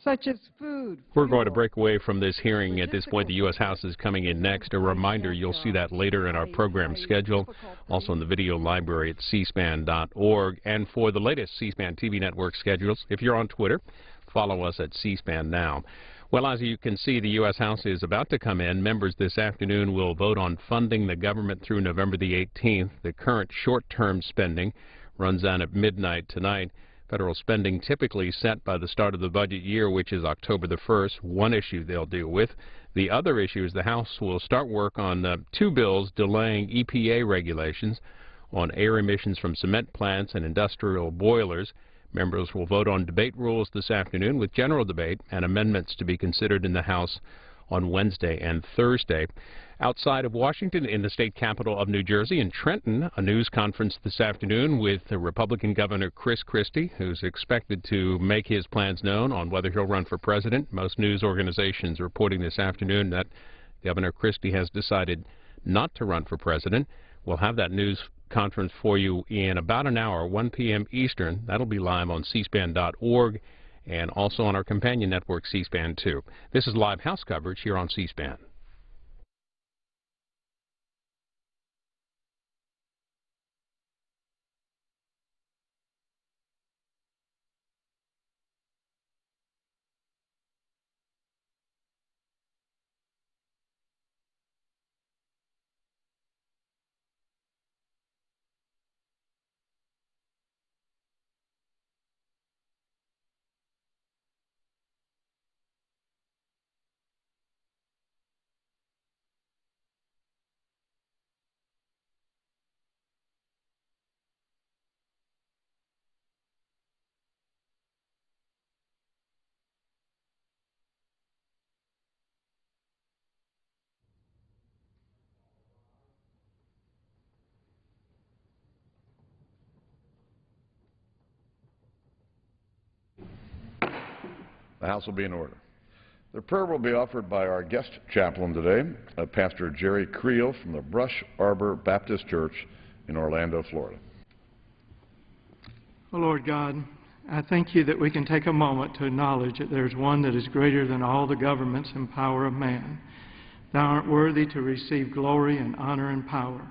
such as food. We're going to break away from this hearing at this point. The U.S. House is coming in next. A reminder, you'll see that later in our program schedule, also in the video library at cspan.org. And for the latest C-SPAN TV network schedules, if you're on Twitter, follow us at C-SPAN Now. Well, as you can see, the U.S. House is about to come in. Members this afternoon will vote on funding the government through November the 18th. The current short-term spending runs out at midnight tonight. Federal spending typically set by the start of the budget year, which is October the 1st. One issue they'll deal with. The other issue is the House will start work on two bills delaying EPA regulations on air emissions from cement plants and industrial boilers. Members will vote on debate rules this afternoon with general debate and amendments to be considered in the House on Wednesday and Thursday. Outside of Washington, in the state capital of New Jersey, in Trenton, a news conference this afternoon with Republican Governor Chris Christie, who's expected to make his plans known on whether he'll run for president. Most news organizations reporting this afternoon that Governor Christie has decided not to run for president. We'll have that news conference for you in about an hour, 1 p.m. Eastern. That'll be live on cspan.org and also on our companion network, C-SPAN 2. This is live House coverage here on C-SPAN. The House will be in order. The prayer will be offered by our guest chaplain today, Pastor Jerry Creel from the Brush Arbor Baptist Church in Orlando, Florida. Oh, Lord God, I thank you that we can take a moment to acknowledge that there is one that is greater than all the governments and power of man. Thou art worthy to receive glory and honor and power.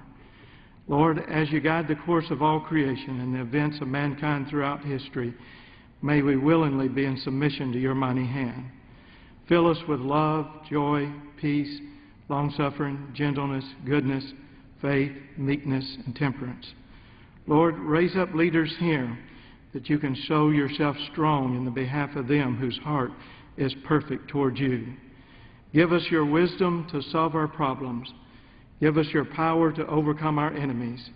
Lord, as you guide the course of all creation and the events of mankind throughout history, may we willingly be in submission to your mighty hand. Fill us with love, joy, peace, long-suffering, gentleness, goodness, faith, meekness, and temperance. Lord, raise up leaders here that you can show yourself strong in the behalf of them whose heart is perfect toward you. Give us your wisdom to solve our problems. Give us your power to overcome our enemies.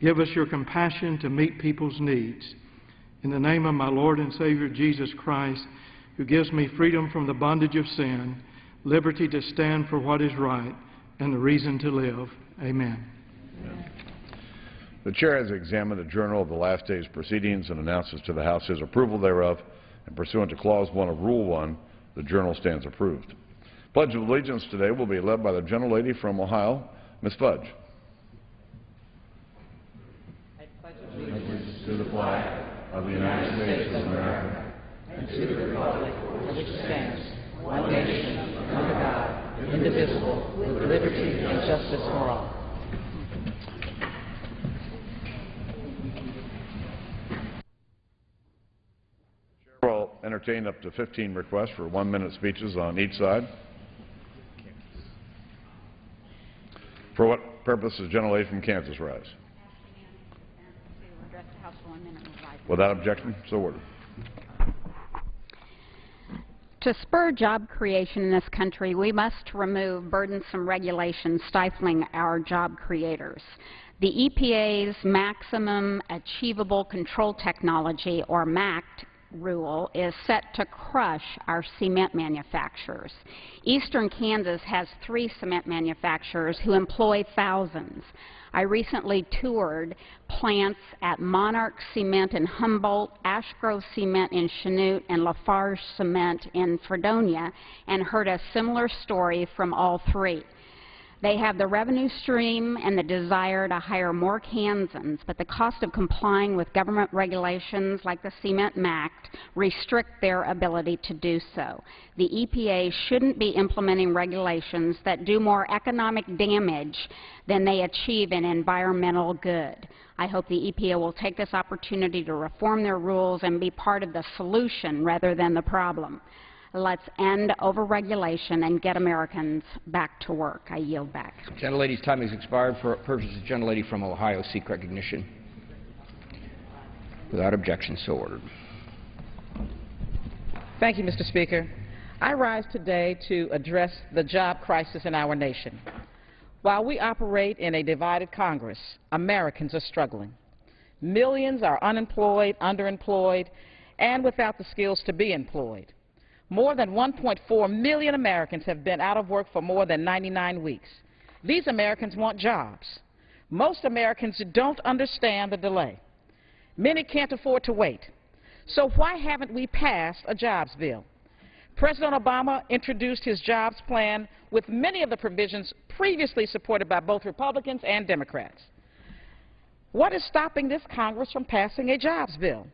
Give us your compassion to meet people's needs. In the name of my Lord and Savior Jesus Christ, who gives me freedom from the bondage of sin, liberty to stand for what is right, and the reason to live. Amen. Amen. The Chair has examined the journal of the last day's proceedings and announces to the House his approval thereof, and pursuant to Clause 1 of Rule 1, the journal stands approved. Pledge of Allegiance today will be led by the gentlelady from Ohio, Ms. Fudge. I pledge allegiance to the flag of the United States of America and to the republic for which it stands, one nation, under God, indivisible, with liberty and justice for all. The Chair will entertain up to 15 requests for 1-minute speeches on each side. For what purpose does the gentlelady from Kansas rise? Without objection, so ordered. To spur job creation in this country, we must remove burdensome regulations stifling our job creators. The EPA's Maximum Achievable Control Technology, or MACT, rule is set to crush our cement manufacturers. Eastern Kansas has 3 cement manufacturers who employ thousands. I recently toured plants at Monarch Cement in Humboldt, Ash Grove Cement in Chanute, and Lafarge Cement in Fredonia, and heard a similar story from all 3. They have the revenue stream and the desire to hire more Kansans, but the cost of complying with government regulations like the Cement Act restrict their ability to do so. The EPA shouldn't be implementing regulations that do more economic damage than they achieve in environmental good. I hope the EPA will take this opportunity to reform their rules and be part of the solution rather than the problem. Let's end overregulation and get Americans back to work. I yield back. Gentlelady's time has expired. For purposes of gentlelady from Ohio, seek recognition. Without objection, so ordered. Thank you, Mr. Speaker. I rise today to address the job crisis in our nation. While we operate in a divided Congress, Americans are struggling. Millions are unemployed, underemployed, and without the skills to be employed. More than 1.4 million Americans have been out of work for more than 99 weeks. These Americans want jobs. Most Americans don't understand the delay. Many can't afford to wait. So why haven't we passed a jobs bill? President Obama introduced his jobs plan with many of the provisions previously supported by both Republicans and Democrats. What is stopping this Congress from passing a jobs bill?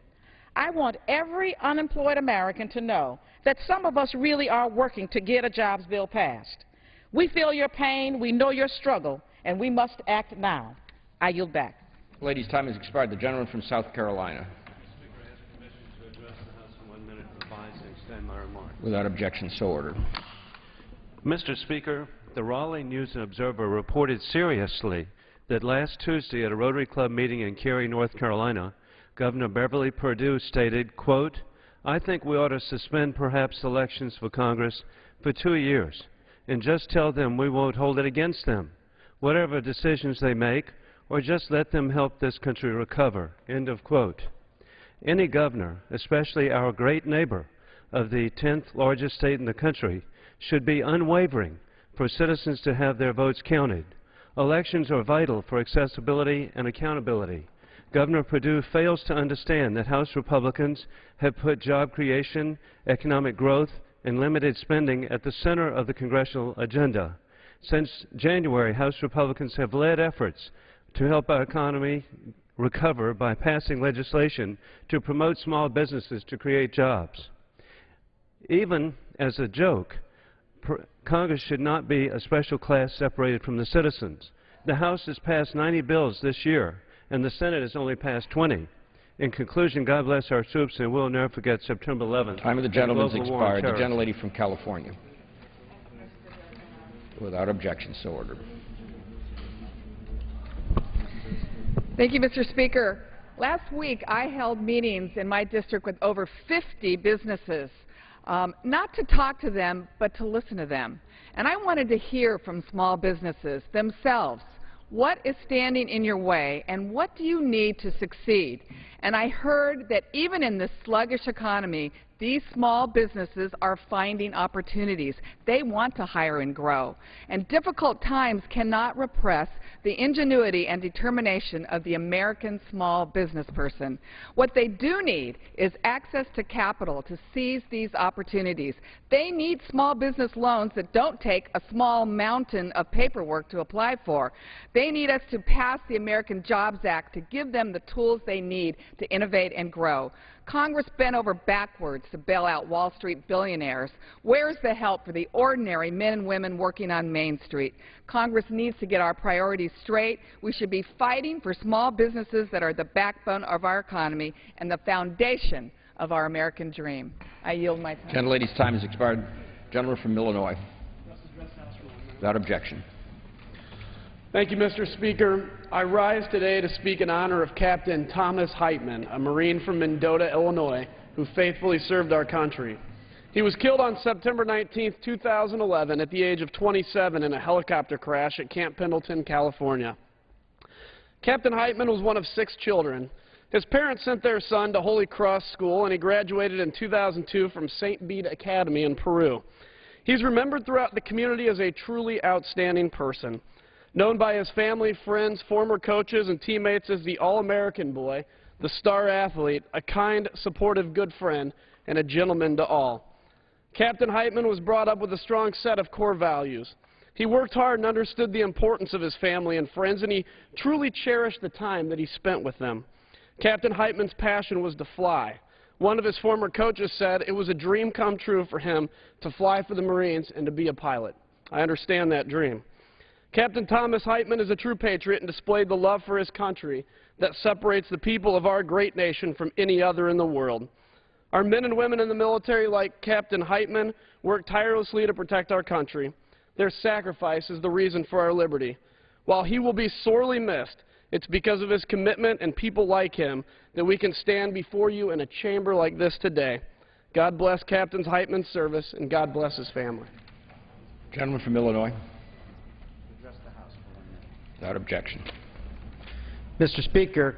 I want every unemployed American to know that some of us really are working to get a jobs bill passed. We feel your pain, we know your struggle, and we must act now. I yield back. Lady's time has expired. The gentleman from South Carolina. Without objection, so ordered. Mr. Speaker, the Raleigh News and Observer reported seriously that last Tuesday at a Rotary Club meeting in Cary, North Carolina, Governor Beverly Perdue stated, quote, "I think we ought to suspend perhaps elections for Congress for 2 years and just tell them we won't hold it against them, whatever decisions they make, or just let them help this country recover," end of quote. Any governor, especially our great neighbor of the 10th largest state in the country, should be unwavering for citizens to have their votes counted. Elections are vital for accessibility and accountability. Governor Perdue fails to understand that House Republicans have put job creation, economic growth, and limited spending at the center of the congressional agenda. Since January, House Republicans have led efforts to help our economy recover by passing legislation to promote small businesses to create jobs. Even as a joke, Congress should not be a special class separated from the citizens. The House has passed 90 bills this year, and the Senate has only passed 20. In conclusion, God bless our troops, and we'll never forget September 11th. Time of the gentleman's expired. The gentlelady from California. Without objection, so ordered. Thank you, Mr. Speaker. Last week, I held meetings in my district with over 50 businesses, not to talk to them, but to listen to them. And I wanted to hear from small businesses themselves. What is standing in your way, and what do you need to succeed? And I heard that even in this sluggish economy, these small businesses are finding opportunities. They want to hire and grow. And difficult times cannot repress the ingenuity and determination of the American small business person. What they do need is access to capital to seize these opportunities. They need small business loans that don't take a small mountain of paperwork to apply for. They need us to pass the American Jobs Act to give them the tools they need to innovate and grow. Congress bent over backwards to bail out Wall Street billionaires. Where's the help for the ordinary men and women working on Main Street? Congress needs to get our priorities straight. We should be fighting for small businesses that are the backbone of our economy and the foundation of our American dream. I yield my time. Gentlelady's time has expired. Gentleman from Illinois. Without objection. Thank you, Mr. Speaker. I rise today to speak in honor of Captain Thomas Heitman, a Marine from Mendota, Illinois, who faithfully served our country. He was killed on September 19, 2011, at the age of 27 in a helicopter crash at Camp Pendleton, California. Captain Heitman was one of 6 children. His parents sent their son to Holy Cross School, and he graduated in 2002 from St. Bede Academy in Peru. He's remembered throughout the community as a truly outstanding person. Known by his family, friends, former coaches, and teammates as the All-American boy, the star athlete, a kind, supportive, good friend, and a gentleman to all. Captain Heitman was brought up with a strong set of core values. He worked hard and understood the importance of his family and friends, and he truly cherished the time that he spent with them. Captain Heitman's passion was to fly. One of his former coaches said it was a dream come true for him to fly for the Marines and to be a pilot. I understand that dream. Captain Thomas Heitman is a true patriot and displayed the love for his country that separates the people of our great nation from any other in the world. Our men and women in the military, like Captain Heitman, work tirelessly to protect our country. Their sacrifice is the reason for our liberty. While he will be sorely missed, it's because of his commitment and people like him that we can stand before you in a chamber like this today. God bless Captain Heitman's service, and God bless his family. Gentleman from Illinois. Without objection. Mr. Speaker,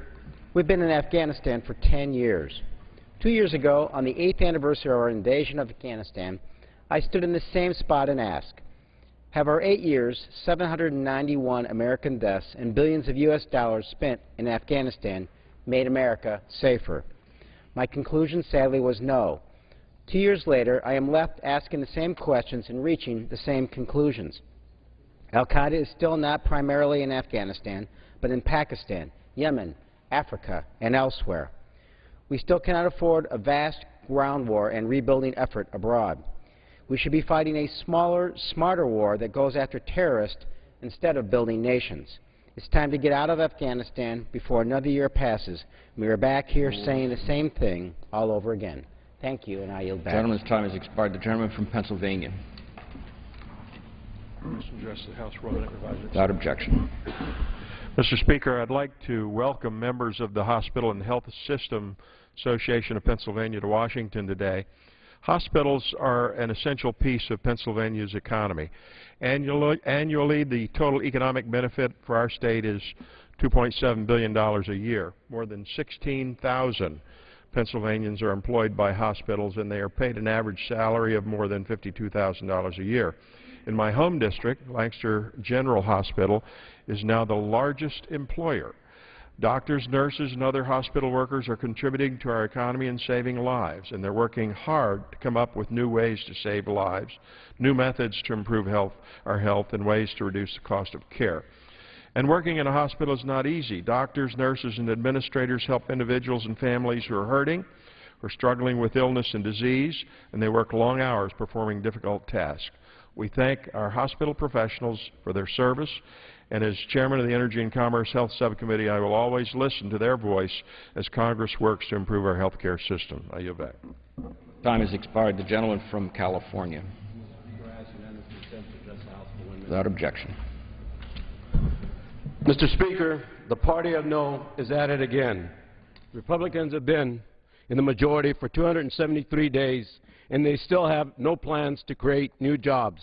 we've been in Afghanistan for 10 years. 2 years ago, on the 8th anniversary of our invasion of Afghanistan, I stood in the same spot and asked, have our 8 years, 791 American deaths, and billions of U.S. dollars spent in Afghanistan made America safer? My conclusion, sadly, was no. 2 years later, I am left asking the same questions and reaching the same conclusions. Al-Qaeda is still not primarily in Afghanistan, but in Pakistan, Yemen, Africa, and elsewhere. We still cannot afford a vast ground war and rebuilding effort abroad. We should be fighting a smaller, smarter war that goes after terrorists instead of building nations. It's time to get out of Afghanistan before another year passes. We are back here saying the same thing all over again. Thank you, and I yield back. Gentleman's time has expired. The gentleman from Pennsylvania. Address the House Roman Supervisors. Without objection. Mr. Speaker, I'd like to welcome members of the Hospital and Health System Association of Pennsylvania to Washington today. Hospitals are an essential piece of Pennsylvania's economy. Annually, the total economic benefit for our state is $2.7 billion a year. More than 16,000 Pennsylvanians are employed by hospitals, and they are paid an average salary of more than $52,000 a year. In my home district, Lancaster General Hospital is now the largest employer. Doctors, nurses, and other hospital workers are contributing to our economy and saving lives, and they're working hard to come up with new ways to save lives, new methods to improve our health, and ways to reduce the cost of care. And working in a hospital is not easy. Doctors, nurses, and administrators help individuals and families who are hurting, who are struggling with illness and disease, and they work long hours performing difficult tasks. We thank our hospital professionals for their service, and as Chairman of the Energy and Commerce Health Subcommittee, I will always listen to their voice as Congress works to improve our health care system. I yield back. Time has expired. The gentleman from California. Without objection. Mr. Speaker, the party of no is at it again. Republicans have been in the majority for 273 days, and they still have no plans to create new jobs.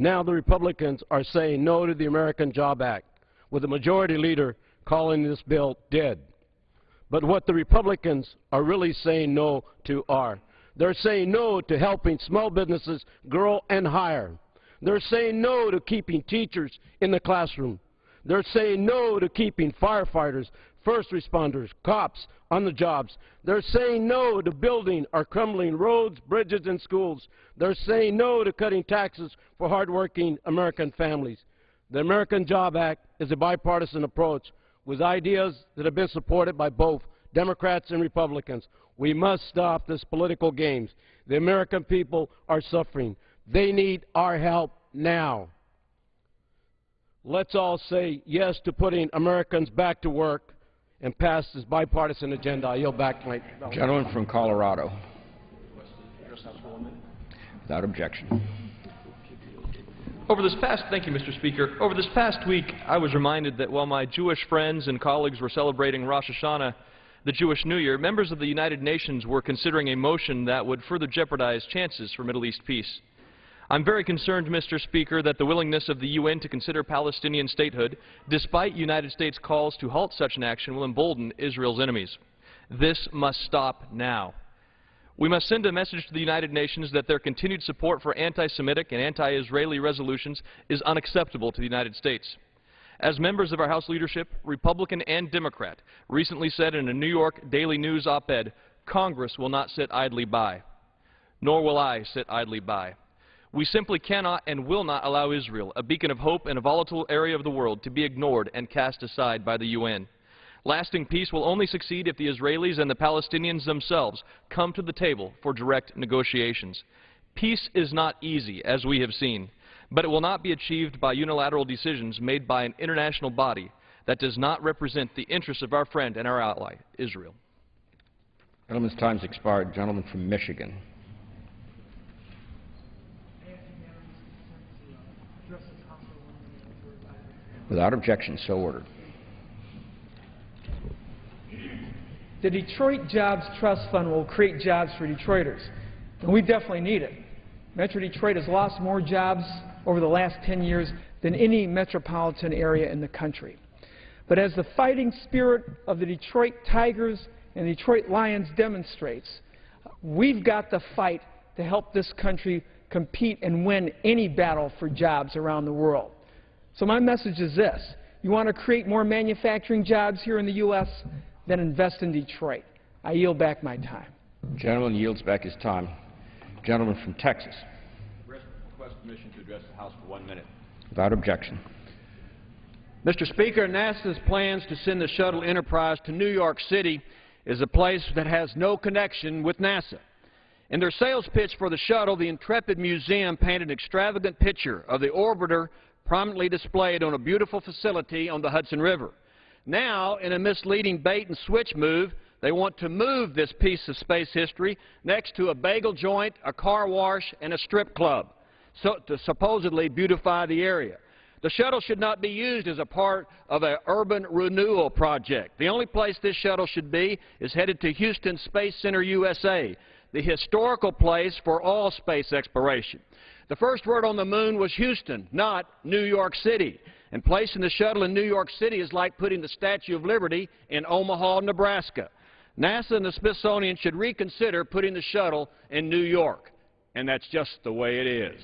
Now the Republicans are saying no to the American Job Act, with the majority leader calling this bill dead. But what the Republicans are really saying no to are, they're saying no to helping small businesses grow and hire. They're saying no to keeping teachers in the classroom. They're saying no to keeping firefighters, first responders, cops on the jobs. They're saying no to building our crumbling roads, bridges, and schools. They're saying no to cutting taxes for hardworking American families. The American Job Act is a bipartisan approach with ideas that have been supported by both Democrats and Republicans. We must stop this political games. The American people are suffering. They need our help now. Let's all say yes to putting Americans back to work and pass this bipartisan agenda. I yield back to my gentleman from Colorado. Without objection. Thank you, Mr. Speaker. Over this past week, I was reminded that while my Jewish friends and colleagues were celebrating Rosh Hashanah, the Jewish New Year, members of the United Nations were considering a motion that would further jeopardize chances for Middle East peace. I'm very concerned, Mr. Speaker, that the willingness of the UN to consider Palestinian statehood, despite United States calls to halt such an action, will embolden Israel's enemies. This must stop now. We must send a message to the United Nations that their continued support for anti-Semitic and anti-Israeli resolutions is unacceptable to the United States. As members of our House leadership, Republican and Democrat, recently said in a New York Daily News op-ed, Congress will not sit idly by. Nor will I sit idly by. We simply cannot and will not allow Israel, a beacon of hope in a volatile area of the world, to be ignored and cast aside by the UN. Lasting peace will only succeed if the Israelis and the Palestinians themselves come to the table for direct negotiations. Peace is not easy, as we have seen, but it will not be achieved by unilateral decisions made by an international body that does not represent the interests of our friend and our ally, Israel. Gentleman's time's expired. Gentleman from Michigan. Without objection, so ordered. The Detroit Jobs Trust Fund will create jobs for Detroiters, and we definitely need it. Metro Detroit has lost more jobs over the last 10 years than any metropolitan area in the country. But as the fighting spirit of the Detroit Tigers and the Detroit Lions demonstrates, we've got the fight to help this country compete and win any battle for jobs around the world. So my message is this: you want to create more manufacturing jobs here in the U.S., then invest in Detroit. I yield back my time. Gentleman yields back his time. Gentleman from Texas. Request permission to address the House for 1 minute. Without objection. Mr. Speaker, NASA's plans to send the shuttle Enterprise to New York City is a place that has no connection with NASA. In their sales pitch for the shuttle, the Intrepid Museum painted an extravagant picture of the orbiter prominently displayed on a beautiful facility on the Hudson River. Now, in a misleading bait-and-switch move, they want to move this piece of space history next to a bagel joint, a car wash, and a strip club, to supposedly beautify the area. The shuttle should not be used as a part of an urban renewal project. The only place this shuttle should be is headed to Houston Space Center, USA, the historical place for all space exploration. The first word on the moon was Houston, not New York City. And placing the shuttle in New York City is like putting the Statue of Liberty in Omaha, Nebraska. NASA and the Smithsonian should reconsider putting the shuttle in New York. And that's just the way it is.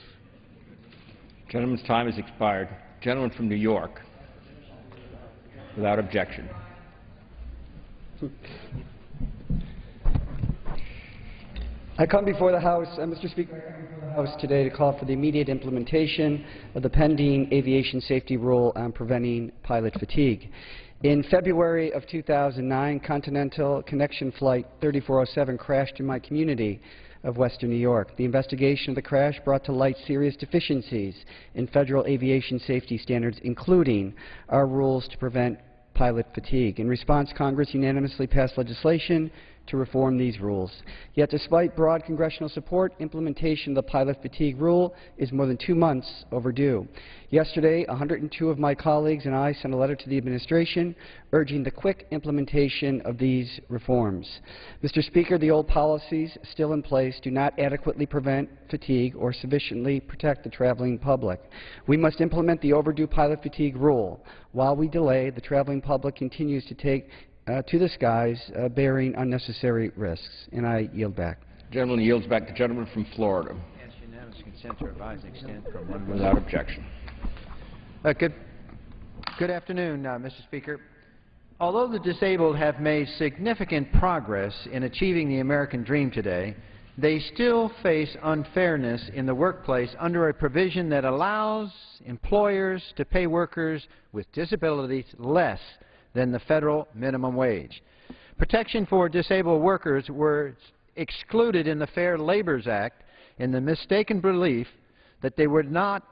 Gentleman's time has expired. Gentleman from New York. Without objection. I come before the House, Mr. Speaker, I come before the House today to call for the immediate implementation of the pending aviation safety rule on preventing pilot fatigue. In February of 2009, Continental Connection Flight 3407 crashed in my community of Western New York. The investigation of the crash brought to light serious deficiencies in federal aviation safety standards, including our rules to prevent pilot fatigue. In response, Congress unanimously passed legislation to reform these rules. Yet despite broad congressional support, implementation of the pilot fatigue rule is more than 2 months overdue. Yesterday, 102 of my colleagues and I sent a letter to the administration urging the quick implementation of these reforms. Mr. Speaker, the old policies still in place do not adequately prevent fatigue or sufficiently protect the traveling public. We must implement the overdue pilot fatigue rule. While we delay, the traveling public continues to take to the skies, bearing unnecessary risks. And I yield back. Gentleman yields back. The gentleman from Florida. Yes, unanimous consent to revise and extend from 1 minute. Without objection. Good afternoon, Mr. Speaker. Although the disabled have made significant progress in achieving the American dream today, they still face unfairness in the workplace under a provision that allows employers to pay workers with disabilities less than the federal minimum wage. Protection for disabled workers were excluded in the Fair Labor Act in the mistaken belief that they would not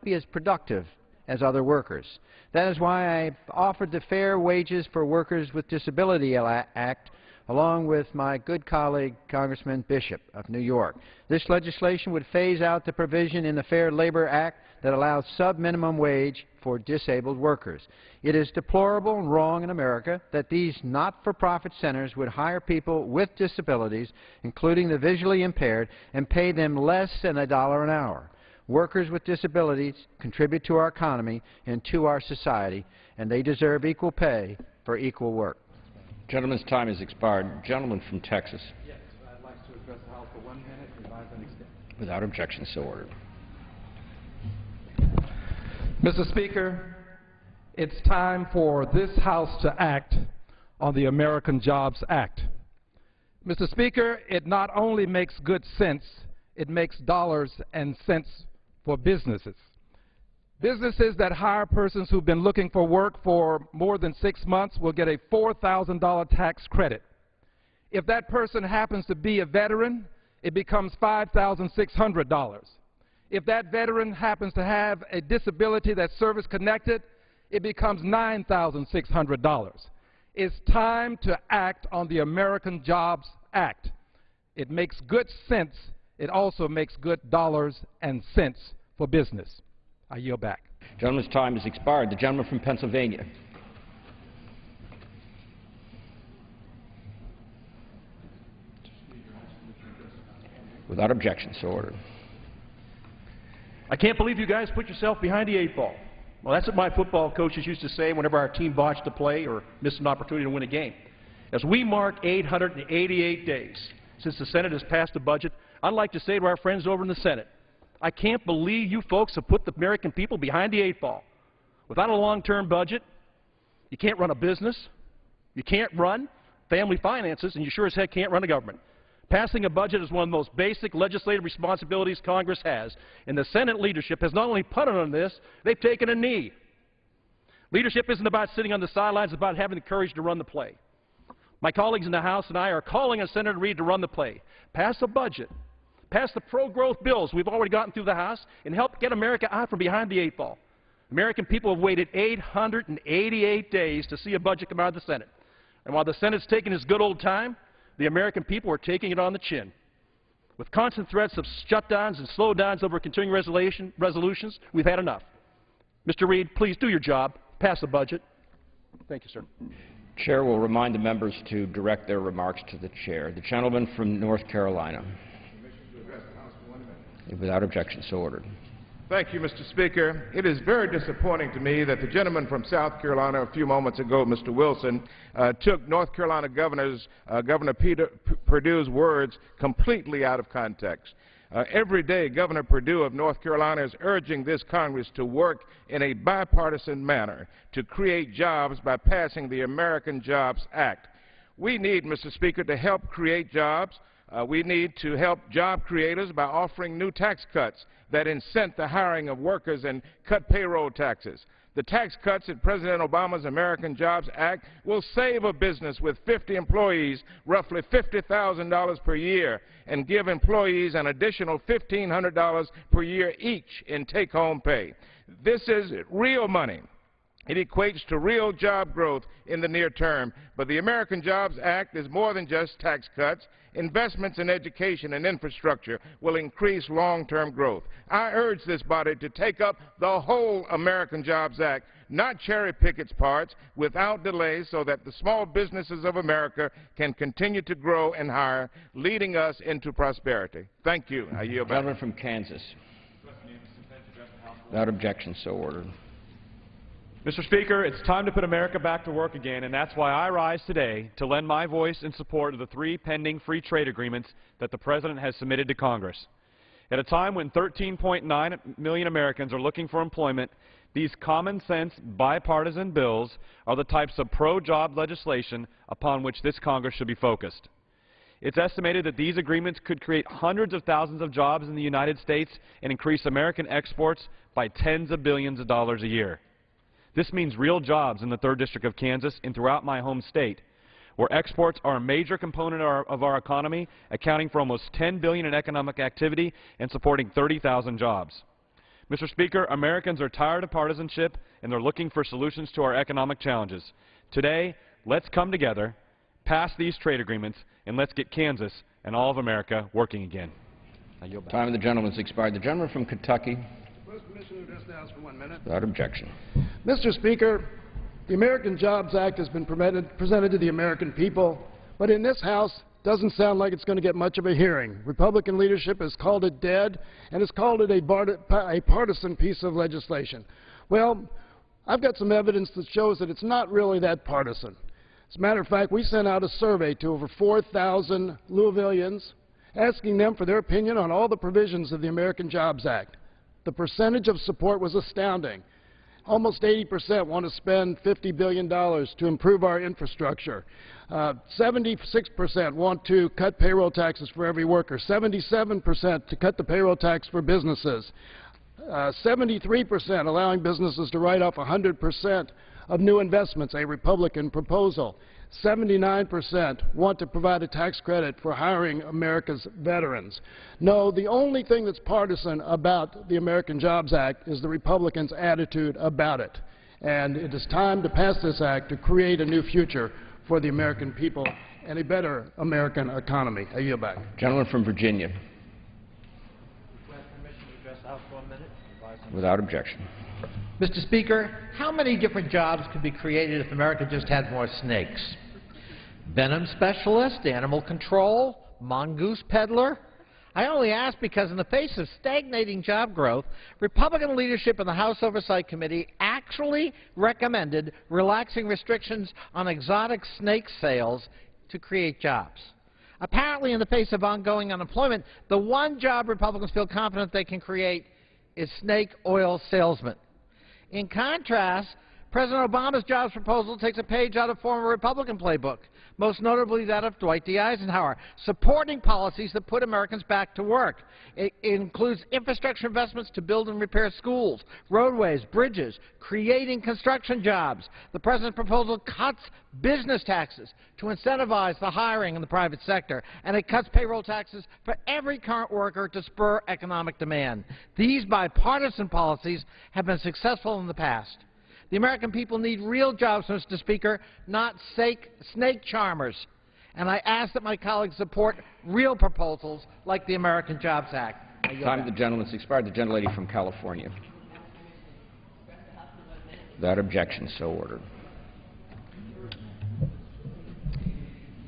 be as productive as other workers. That is why I offered the Fair Wages for Workers with Disability Act along with my good colleague Congressman Bishop of New York. This legislation would phase out the provision in the Fair Labor Act that allows sub-minimum wage for disabled workers. It is deplorable and wrong in America that these not-for-profit centers would hire people with disabilities, including the visually impaired, and pay them less than $1 an hour. Workers with disabilities contribute to our economy and to our society, and they deserve equal pay for equal work. Gentleman's time has expired. Gentleman from Texas. Yes, I'd like to address the House for 1 minute, revise and extend. Without objection, so ordered. Mr. Speaker, it's time for this House to act on the American Jobs Act. Mr. Speaker, it not only makes good sense, it makes dollars and cents for businesses. Businesses that hire persons who've been looking for work for more than 6 months will get a $4,000 tax credit. If that person happens to be a veteran, it becomes $5,600. If that veteran happens to have a disability that's service-connected, it becomes $9,600. It's time to act on the American Jobs Act. It makes good sense. It also makes good dollars and cents for business. I yield back. Gentleman's time has expired. The gentleman from Pennsylvania. Without objection, so ordered. I can't believe you guys put yourself behind the 8 ball. Well, that's what my football coaches used to say whenever our team botched a play or missed an opportunity to win a game. As we mark 888 days since the Senate has passed a budget, I'd like to say to our friends over in the Senate, I can't believe you folks have put the American people behind the 8 ball. Without a long-term budget, you can't run a business, you can't run family finances, and you sure as heck can't run a government. Passing a budget is one of the most basic legislative responsibilities Congress has, and the Senate leadership has not only punted on this, they've taken a knee. Leadership isn't about sitting on the sidelines, it's about having the courage to run the play. My colleagues in the House and I are calling on Senator Reid to run the play. Pass a budget. Pass the pro-growth bills we've already gotten through the House and help get America out from behind the 8 ball. American people have waited 888 days to see a budget come out of the Senate. And while the Senate's taking its good old time, the American people are taking it on the chin. With constant threats of shutdowns and slowdowns over continuing resolutions, we've had enough. Mr. Reid, please do your job. Pass the budget. Thank you, sir. Chair will remind the members to direct their remarks to the chair. The gentleman from North Carolina. Without objection, so ordered. Thank you, Mr. Speaker. It is very disappointing to me that the gentleman from South Carolina a few moments ago, Mr. Wilson, took North Carolina Governor Perdue's words completely out of context. Every day, Governor Perdue of North Carolina is urging this Congress to work in a bipartisan manner to create jobs by passing the American Jobs Act. We need, Mr. Speaker, to help create jobs. We need to help job creators by offering new tax cuts that incent the hiring of workers and cut payroll taxes. The tax cuts in President Obama's American Jobs Act will save a business with 50 employees roughly $50,000 per year and give employees an additional $1,500 per year each in take-home pay. This is real money. It equates to real job growth in the near term. But the American Jobs Act is more than just tax cuts. Investments in education and infrastructure will increase long-term growth. I urge this body to take up the whole American Jobs Act, not cherry-pick its parts without delay so that the small businesses of America can continue to grow and hire, leading us into prosperity. Thank you. I yield back. Gentleman from Kansas. Without objection, so ordered. Mr. Speaker, it's time to put America back to work again, and that's why I rise today to lend my voice in support of the 3 pending free trade agreements that the President has submitted to Congress. At a time when 13.9 million Americans are looking for employment, these common-sense, bipartisan bills are the types of pro-job legislation upon which this Congress should be focused. It's estimated that these agreements could create hundreds of thousands of jobs in the United States and increase American exports by tens of billions of dollars a year. This means real jobs in the 3rd District of Kansas and throughout my home state, where exports are a major component of our economy, accounting for almost $10 billion in economic activity and supporting 30,000 jobs. Mr. Speaker, Americans are tired of partisanship and they're looking for solutions to our economic challenges. Today, let's come together, pass these trade agreements, and let's get Kansas and all of America working again. Time of the gentleman has expired. The gentleman from Kentucky. Permission to address the House for 1 minute. Without objection. Mr. Speaker, the American Jobs Act has been presented to the American people, but in this House doesn't sound like it's going to get much of a hearing. Republican leadership has called it dead and has called it a partisan piece of legislation. Well, I've got some evidence that shows that it's not really that partisan. As a matter of fact, we sent out a survey to over 4,000 Louisvillians asking them for their opinion on all the provisions of the American Jobs Act. The percentage of support was astounding. Almost 80% want to spend $50 billion to improve our infrastructure. 76% want to cut payroll taxes for every worker. 77% to cut the payroll tax for businesses. 73% allowing businesses to write off 100% of new investments, a Republican proposal. 79% want to provide a tax credit for hiring America's veterans. No, the only thing that's partisan about the American Jobs Act is the Republicans' attitude about it. And it is time to pass this act to create a new future for the American people and a better American economy. I yield back. Gentleman from Virginia. Without objection. Mr. Speaker, how many different jobs could be created if America just had more snakes? Venom specialist, animal control, mongoose peddler? I only ask because in the face of stagnating job growth, Republican leadership in the House Oversight Committee actually recommended relaxing restrictions on exotic snake sales to create jobs. Apparently, in the face of ongoing unemployment, the one job Republicans feel confident they can create is snake oil salesmen. In contrast, President Obama's jobs proposal takes a page out of former Republican playbook, most notably that of Dwight D. Eisenhower, supporting policies that put Americans back to work. It includes infrastructure investments to build and repair schools, roadways, bridges, creating construction jobs. The President's proposal cuts business taxes to incentivize the hiring in the private sector, and it cuts payroll taxes for every current worker to spur economic demand. These bipartisan policies have been successful in the past. The American people need real jobs, Mr. Speaker, not snake charmers. And I ask that my colleagues support real proposals like the American Jobs Act. Time of the gentleman has expired. The gentlelady from California. Without objection, so ordered.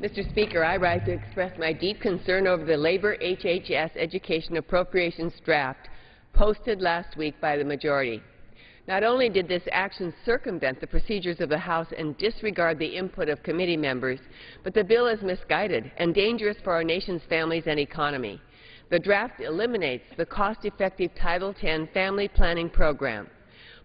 Mr. Speaker, I rise to express my deep concern over the Labor HHS Education Appropriations draft posted last week by the majority. Not only did this action circumvent the procedures of the House and disregard the input of committee members, but the bill is misguided and dangerous for our nation's families and economy. The draft eliminates the cost-effective Title X family planning program,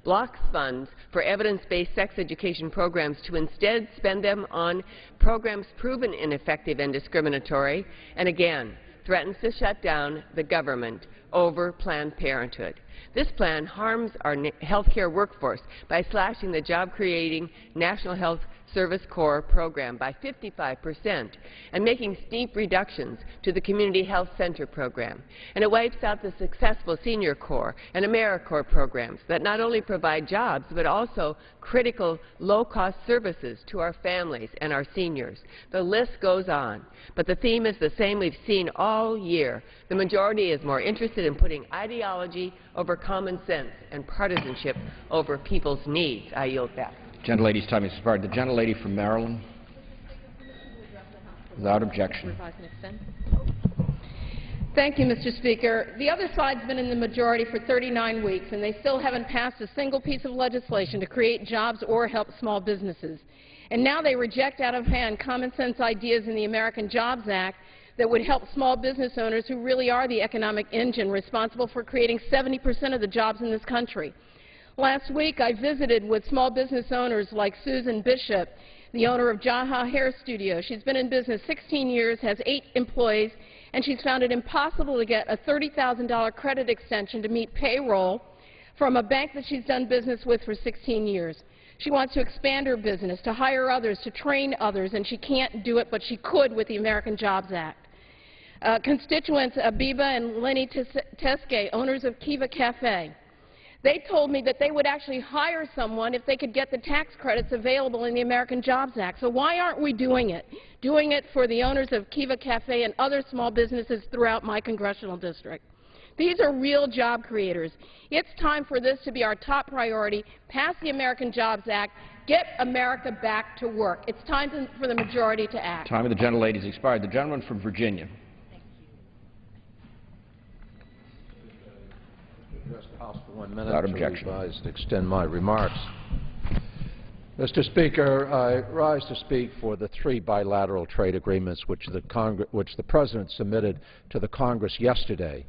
blocks funds for evidence-based sex education programs to instead spend them on programs proven ineffective and discriminatory, and again, threatens to shut down the government over Planned Parenthood. This plan harms our healthcare workforce by slashing the job-creating National Health Service Corps program by 55% and making steep reductions to the Community Health Center program. And it wipes out the successful Senior Corps and AmeriCorps programs that not only provide jobs but also critical low-cost services to our families and our seniors. The list goes on, but the theme is the same we've seen all year. The majority is more interested in putting ideology over common sense and partisanship over people's needs. I yield back. Gentlelady's time has expired. The gentlelady from Maryland. Without objection. Thank you, Mr. Speaker. The other side's been in the majority for 39 weeks, and they still haven't passed a single piece of legislation to create jobs or help small businesses. And now they reject out of hand common-sense ideas in the American Jobs Act that would help small business owners who really are the economic engine responsible for creating 70% of the jobs in this country. Last week, I visited with small business owners like Susan Bishop, the owner of Jaha Hair Studio. She's been in business 16 years, has 8 employees, and she's found it impossible to get a $30,000 credit extension to meet payroll from a bank that she's done business with for 16 years. She wants to expand her business, to hire others, to train others, and she can't do it, but she could with the American Jobs Act. Constituents Abiba and Lenny Teske, owners of Kiva Cafe, they told me that they would actually hire someone if they could get the tax credits available in the American Jobs Act. So why aren't we doing it? Doing it for the owners of Kiva Cafe and other small businesses throughout my congressional district. These are real job creators. It's time for this to be our top priority. Pass the American Jobs Act. Get America back to work. It's time for the majority to act. Time of the gentlelady has expired. The gentleman from Virginia. Address the House for 1 minute. Without objection. To extend my remarks. Mr. Speaker, I rise to speak for the 3 bilateral trade agreements which the President submitted to the Congress yesterday.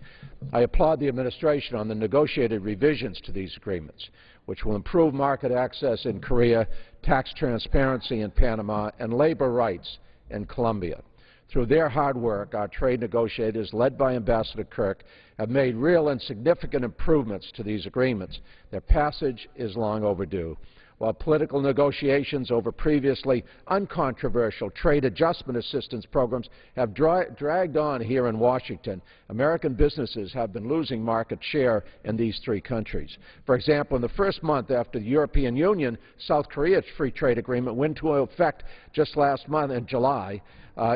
I applaud the administration on the negotiated revisions to these agreements, which will improve market access in Korea, tax transparency in Panama, and labor rights in Colombia. Through their hard work, our trade negotiators, led by Ambassador Kirk, have made real and significant improvements to these agreements. Their passage is long overdue. While political negotiations over previously uncontroversial trade adjustment assistance programs have dragged on here in Washington, American businesses have been losing market share in these 3 countries. For example, in the first month after the European Union-South Korea free trade agreement went into effect just last month in July,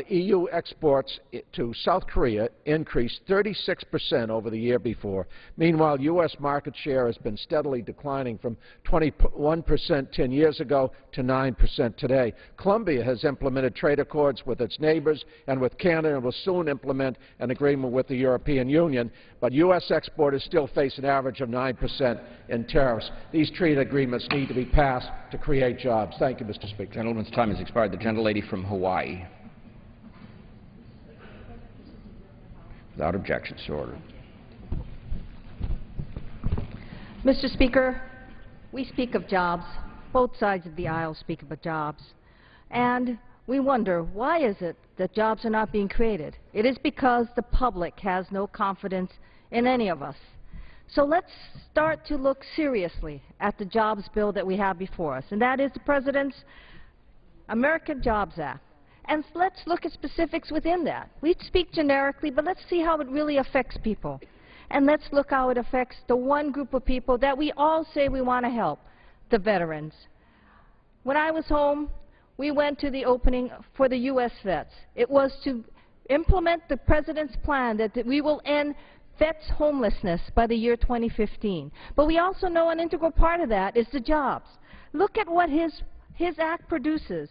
EU exports to South Korea increased 36% over the year before. Meanwhile, U.S. market share has been steadily declining from 21% 10 years ago to 9% today. Colombia has implemented trade accords with its neighbors and with Canada and will soon implement an agreement with the European Union, but U.S. exporters still face an average of 9% in tariffs. These trade agreements need to be passed to create jobs. Thank you, Mr. Speaker. The gentleman's time has expired. The gentlelady from Hawaii. Without objection, so ordered. Mr. Speaker, we speak of jobs. Both sides of the aisle speak about jobs. And we wonder, why is it that jobs are not being created? It is because the public has no confidence in any of us. So let's start to look seriously at the jobs bill that we have before us, and that is the President's American Jobs Act. And let's look at specifics within that. We speak generically, but let's see how it really affects people. And let's look how it affects the one group of people that we all say we want to help, the veterans. When I was home, we went to the opening for the U.S. vets. It was to implement the President's plan that we will end vets' homelessness by the year 2015. But we also know an integral part of that is the jobs. Look at what his act produces.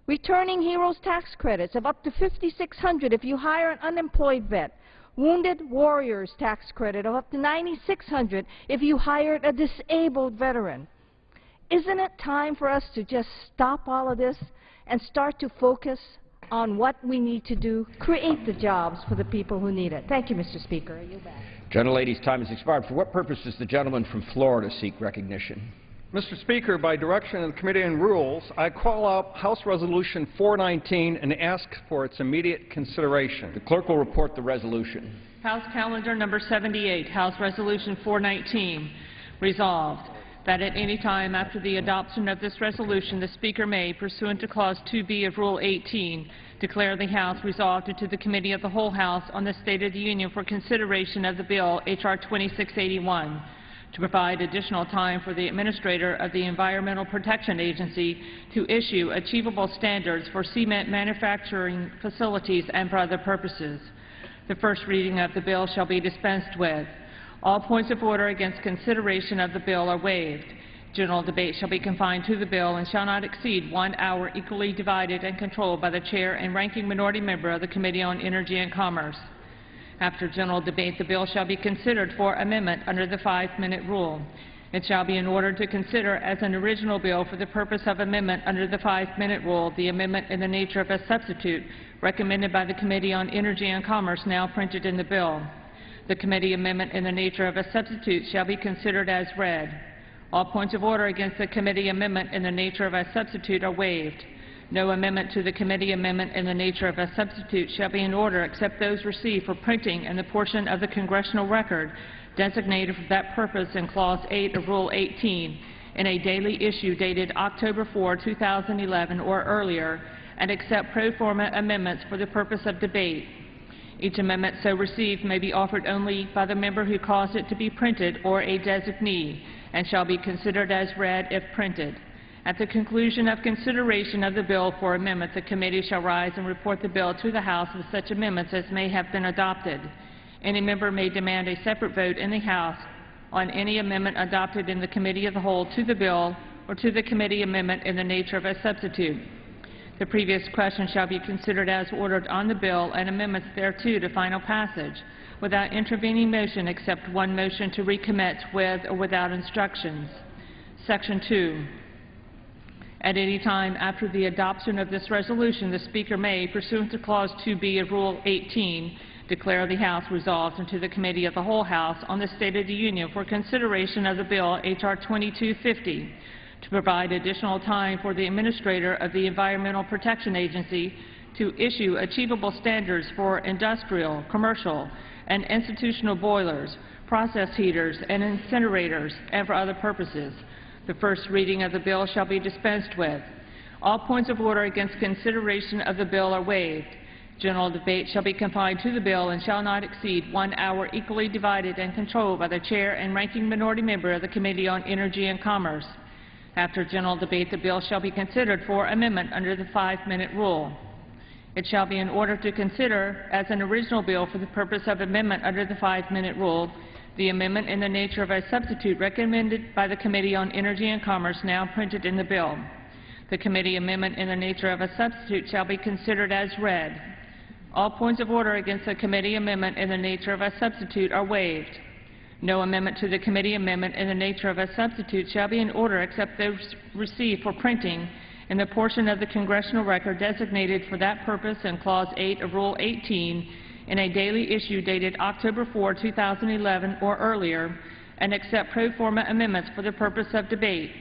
Returning heroes tax credits of up to $5,600 if you hire an unemployed vet. Wounded warriors tax credit of up to $9,600 if you hired a disabled veteran. Isn't it time for us to just stop all of this and start to focus on what we need to do, create the jobs for the people who need it? Thank you, Mr. Speaker. Are you back? Gentlelady's time has expired. For what purpose does the gentleman from Florida seek recognition? Mr. Speaker, by direction of the Committee on Rules, I call up House Resolution 419 and ask for its immediate consideration. The clerk will report the resolution. House Calendar Number 78, House Resolution 419, resolved that at any time after the adoption of this resolution, the Speaker may, pursuant to Clause 2B of Rule 18, declare the House resolved into the Committee of the Whole House on the State of the Union for consideration of the bill, H.R. 2681, to provide additional time for the Administrator of the Environmental Protection Agency to issue achievable standards for cement manufacturing facilities and for other purposes. The first reading of the bill shall be dispensed with. All points of order against consideration of the bill are waived. General debate shall be confined to the bill and shall not exceed 1 hour, equally divided and controlled by the Chair and Ranking Minority Member of the Committee on Energy and Commerce. After general debate, the bill shall be considered for amendment under the 5-minute rule. It shall be in order to consider as an original bill for the purpose of amendment under the 5-minute rule the amendment in the nature of a substitute recommended by the Committee on Energy and Commerce now printed in the bill. The committee amendment in the nature of a substitute shall be considered as read. All points of order against the committee amendment in the nature of a substitute are waived. No amendment to the committee amendment in the nature of a substitute shall be in order except those received for printing in the portion of the congressional record designated for that purpose in Clause 8 of Rule 18 in a daily issue dated October 4, 2011 or earlier, and accept pro forma amendments for the purpose of debate. Each amendment so received may be offered only by the member who caused it to be printed or a designee, and shall be considered as read if printed. At the conclusion of consideration of the bill for amendment, the committee shall rise and report the bill to the House with such amendments as may have been adopted. Any member may demand a separate vote in the House on any amendment adopted in the Committee of the Whole to the bill or to the committee amendment in the nature of a substitute. The previous question shall be considered as ordered on the bill and amendments thereto to final passage, without intervening motion except one motion to recommit with or without instructions. Section 2. At any time after the adoption of this resolution, the Speaker may, pursuant to Clause 2B of Rule 18, declare the House resolved into the Committee of the Whole House on the State of the Union for consideration of the bill H.R. 2250 to provide additional time for the Administrator of the Environmental Protection Agency to issue achievable standards for industrial, commercial, and institutional boilers, process heaters, and incinerators, and for other purposes. The first reading of the bill shall be dispensed with. All points of order against consideration of the bill are waived. General debate shall be confined to the bill and shall not exceed 1 hour, equally divided and controlled by the Chair and Ranking Minority Member of the Committee on Energy and Commerce. After general debate, the bill shall be considered for amendment under the 5-minute rule. It shall be in order to consider as an original bill for the purpose of amendment under the 5-minute rule the amendment in the nature of a substitute recommended by the Committee on Energy and Commerce now printed in the bill. The committee amendment in the nature of a substitute shall be considered as read. All points of order against the committee amendment in the nature of a substitute are waived. No amendment to the committee amendment in the nature of a substitute shall be in order except those received for printing in the portion of the congressional record designated for that purpose in Clause 8 of Rule 18 in a daily issue dated October 4, 2011 or earlier, and accept pro forma amendments for the purpose of debate.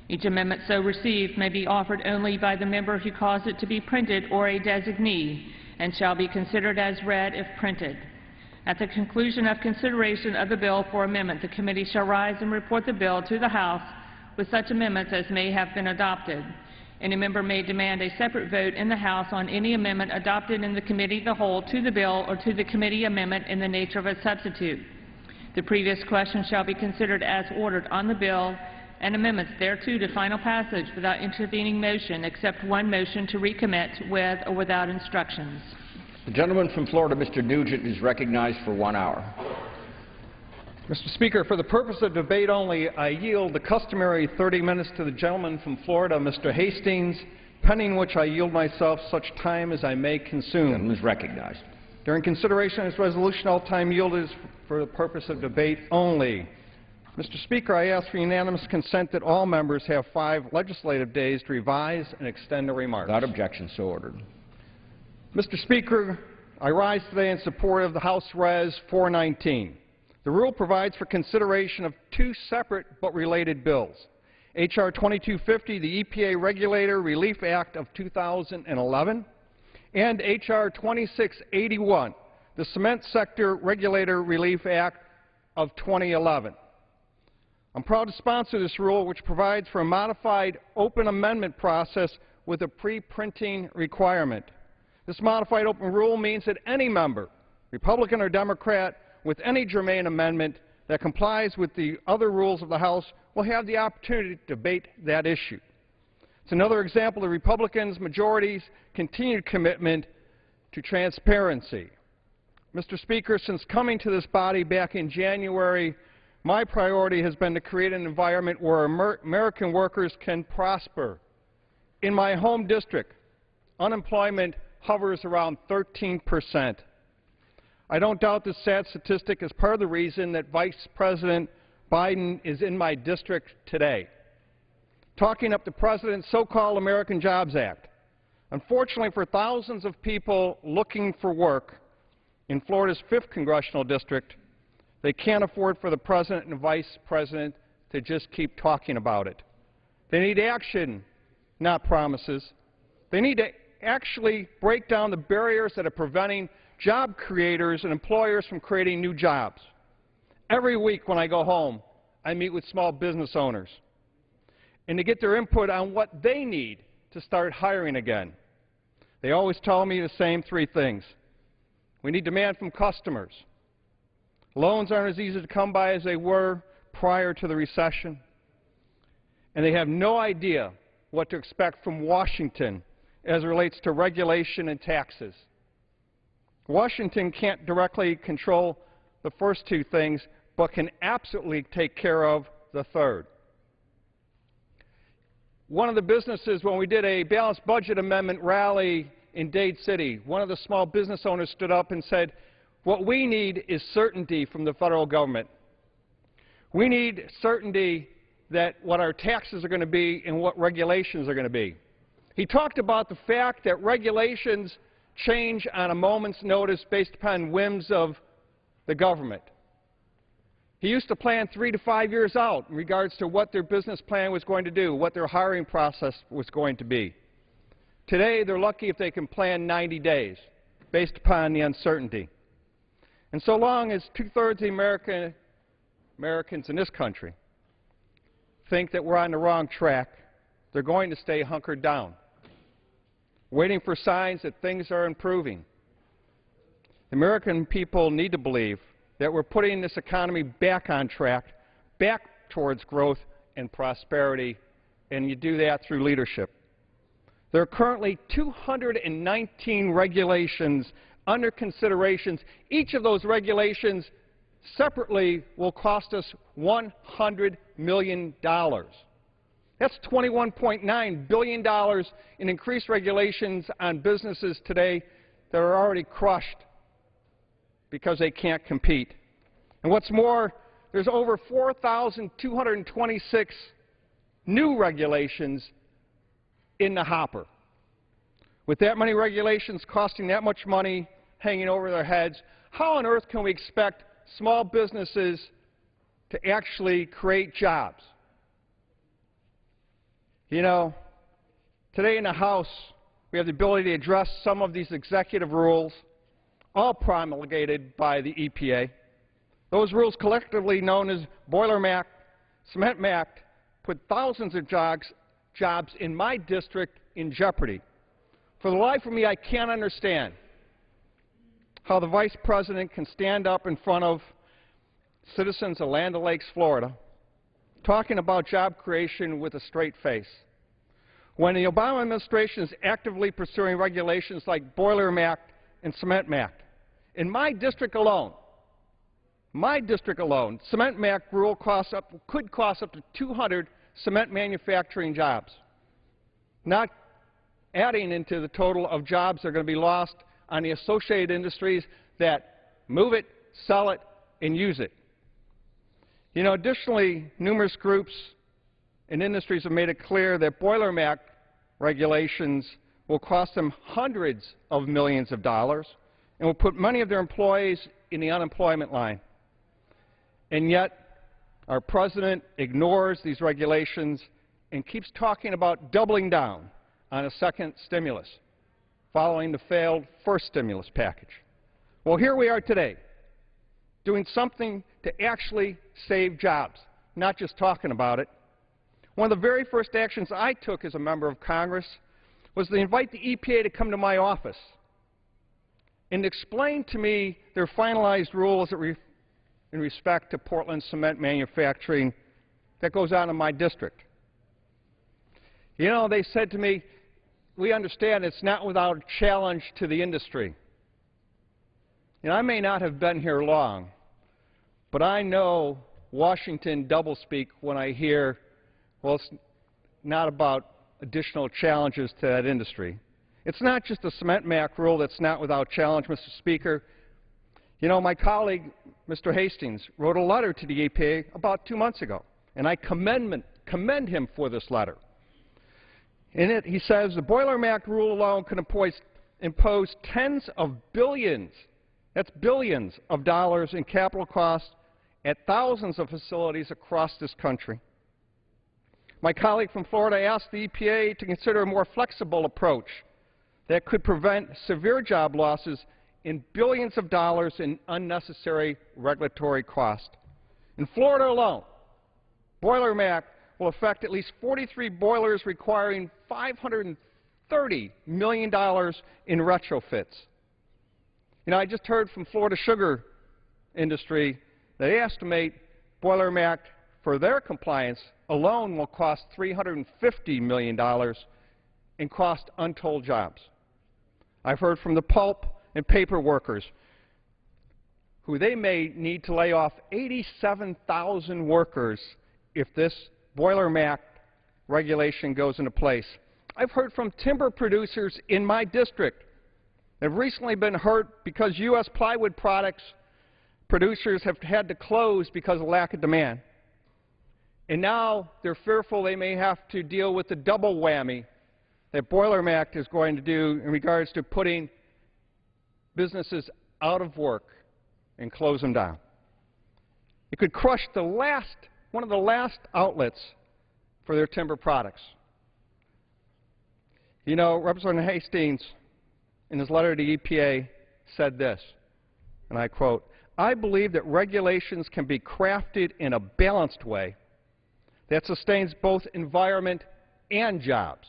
Each amendment so received may be offered only by the member who caused it to be printed or a designee, and shall be considered as read if printed. At the conclusion of consideration of the bill for amendment, the committee shall rise and report the bill to the House with such amendments as may have been adopted. Any member may demand a separate vote in the House on any amendment adopted in the committee of the whole to the bill or to the committee amendment in the nature of a substitute. The previous question shall be considered as ordered on the bill and amendments thereto to final passage without intervening motion, except one motion to recommit with or without instructions. The gentleman from Florida, Mr. Nugent, is recognized for 1 hour. Mr. Speaker, for the purpose of debate only, I yield the customary 30 minutes to the gentleman from Florida, Mr. Hastings, pending which I yield myself such time as I may consume. The gentleman is recognized. During consideration of this resolution, all time yielded is for the purpose of debate only. Mr. Speaker, I ask for unanimous consent that all members have 5 legislative days to revise and extend their remarks. Without objection, so ordered. Mr. Speaker, I rise today in support of the House Res. 419. The rule provides for consideration of 2 separate but related bills. H.R. 2250, the EPA Regulator Relief Act of 2011, and H.R. 2681, the Cement Sector Regulator Relief Act of 2011. I'm proud to sponsor this rule, which provides for a modified open amendment process with a pre-printing requirement. This modified open rule means that any member, Republican or Democrat, with any germane amendment that complies with the other rules of the House will have the opportunity to debate that issue. It's another example of the Republicans' majority's continued commitment to transparency. Mr. Speaker, since coming to this body back in January, my priority has been to create an environment where American workers can prosper. In my home district, unemployment hovers around 13%. I don't doubt this sad statistic is part of the reason that Vice President Biden is in my district today, talking up the President's so-called American Jobs Act. Unfortunately for thousands of people looking for work in Florida's 5th Congressional District, they can't afford for the President and Vice President to just keep talking about it. They need action, not promises. They need to actually break down the barriers that are preventing job creators and employers from creating new jobs. Every week when I go home, I meet with small business owners and to get their input on what they need to start hiring again. They always tell me the same 3 things. We need demand from customers. Loans aren't as easy to come by as they were prior to the recession. And they have no idea what to expect from Washington as it relates to regulation and taxes. Washington can't directly control the first 2 things, but can absolutely take care of the third. One of the businesses, when we did a balanced budget amendment rally in Dade City, one of the small business owners stood up and said, what we need is certainty from the federal government. We need certainty what our taxes are going to be and what regulations are going to be. He talked about the fact that regulations change on a moment's notice based upon whims of the government. He used to plan 3 to 5 years out in regards to what their business plan was going to do, what their hiring process was going to be. Today, they're lucky if they can plan 90 days based upon the uncertainty. And so long as two-thirds of the Americans in this country think that we're on the wrong track, they're going to stay hunkered down, waiting for signs that things are improving. The American people need to believe that we're putting this economy back on track, back towards growth and prosperity, and you do that through leadership. There are currently 219 regulations under consideration. Each of those regulations separately will cost us $100 million. That's $21.9 billion in increased regulations on businesses today that are already crushed because they can't compete. And what's more, there's over 4,226 new regulations in the hopper. With that many regulations costing that much money hanging over their heads, how on earth can we expect small businesses to actually create jobs? You know, today in the House, we have the ability to address some of these executive rules, all promulgated by the EPA. Those rules, collectively known as Boiler Act, Cement Act, put thousands of jobs in my district in jeopardy. For the life of me, I can't understand how the Vice President can stand up in front of citizens of Land O'Lakes, Florida, talking about job creation with a straight face, when the Obama administration is actively pursuing regulations like Boiler Act and Cement Act. In my district alone, Cement Act rule could cost up to 200 cement manufacturing jobs, not adding into the total of jobs that are going to be lost on the associated industries that move it, sell it, and use it. You know, additionally, numerous groups and industries have made it clear that Boiler Act regulations will cost them hundreds of millions of dollars and will put many of their employees in the unemployment line. And yet, our President ignores these regulations and keeps talking about doubling down on a second stimulus, following the failed first stimulus package. Well, here we are today, doing something to actually save jobs, not just talking about it. One of the very first actions I took as a member of Congress was to invite the EPA to come to my office and explain to me their finalized rules in respect to Portland cement manufacturing that goes on in my district. You know, they said to me, we understand it's not without challenge to the industry. You know, I may not have been here long, but I know Washington doublespeak when I hear, well, it's not about additional challenges to that industry. It's not just the Cement Act rule that's not without challenge, Mr. Speaker. You know, my colleague, Mr. Hastings, wrote a letter to the EPA about 2 months ago, and I commend him for this letter. In it, he says, the Boiler Act rule alone can impose tens of billions, that's billions of dollars in capital costs at thousands of facilities across this country. My colleague from Florida asked the EPA to consider a more flexible approach that could prevent severe job losses in billions of dollars in unnecessary regulatory cost. In Florida alone, Boiler Act will affect at least 43 boilers requiring $530 million in retrofits. You know, I just heard from Florida Sugar Industry that they estimate Boiler Act for their compliance alone will cost $350 million and cost untold jobs. I've heard from the pulp and paper workers who they may need to lay off 87,000 workers if this Boiler Act regulation goes into place. I've heard from timber producers in my district that have recently been hurt because U.S. plywood products producers have had to close because of lack of demand. And now they're fearful they may have to deal with the double whammy that Boiler Act is going to do in regards to putting businesses out of work and close them down. It could crush one of the last outlets for their timber products. You know, Representative Hastings, in his letter to EPA, said this, and I quote, "I believe that regulations can be crafted in a balanced way that sustains both environment and jobs.